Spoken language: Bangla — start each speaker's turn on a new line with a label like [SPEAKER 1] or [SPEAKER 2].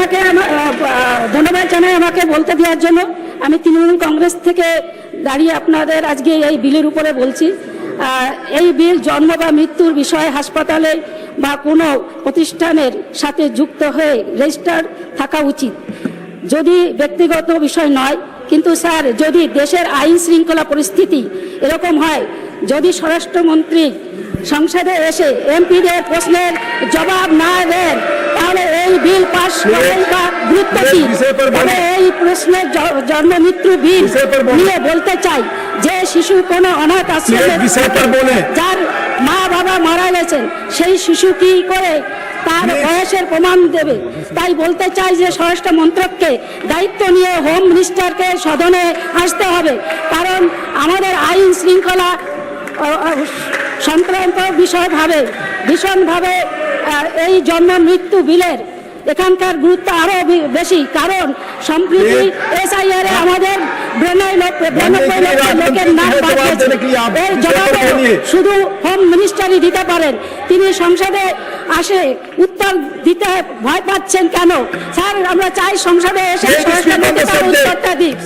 [SPEAKER 1] ওনাকে ধন্যবাদ জানাই আমাকে বলতে দেওয়ার জন্য। আমি তৃণমূল কংগ্রেস থেকে দাঁড়িয়ে আপনাদের আজকে এই বিলের উপরে বলছি। এই বিল জন্ম বা মৃত্যুর বিষয়ে হাসপাতালে বা কোনো প্রতিষ্ঠানের সাথে যুক্ত হয়ে রেজিস্টার থাকা উচিত, যদি ব্যক্তিগত বিষয় নয়। কিন্তু স্যার, যদি দেশের আইন শৃঙ্খলা পরিস্থিতি এরকম হয়, যদি স্বরাষ্ট্রমন্ত্রী সংসদে এসে এমপিদের প্রশ্নের জবাব না দেন, তাহলে এই বিল পাস করেন বা গুরুত্ব কি? তবে এই প্রশ্নের জন্ম মৃত্যু বিল নিয়ে বলতে চাই যে শিশু কোনো অনাথ আশ্রমে যার মা বাবা মারা গেছেন, সেই শিশু কি করে তার বয়সের প্রমাণ দেবে? তাই বলতে চাই যে স্বরাষ্ট্র মন্ত্রককে দায়িত্ব নিয়ে হোম মিনিস্টারকে সদনে আসতে হবে, কারণ আমাদের আইন শৃঙ্খলা সংক্রান্ত বিষয়ভাবে ভীষণভাবে এই জন্ম মৃত্যু বিলের এখানকার গুরুত্ব আরো বেশি, কারণ সম্প্রতি এসআইআর আমাদের 92 লক্ষ লোকের নাম বাদ গেছে। এর জবাবে শুধু হোম মিনিস্টারই দিতে পারেন। তিনি সংসদে আসে উত্তর দিতে ভয় পাচ্ছেন কেন? স্যার, আমরা চাই সংসদে এসে উত্তরটা দিক।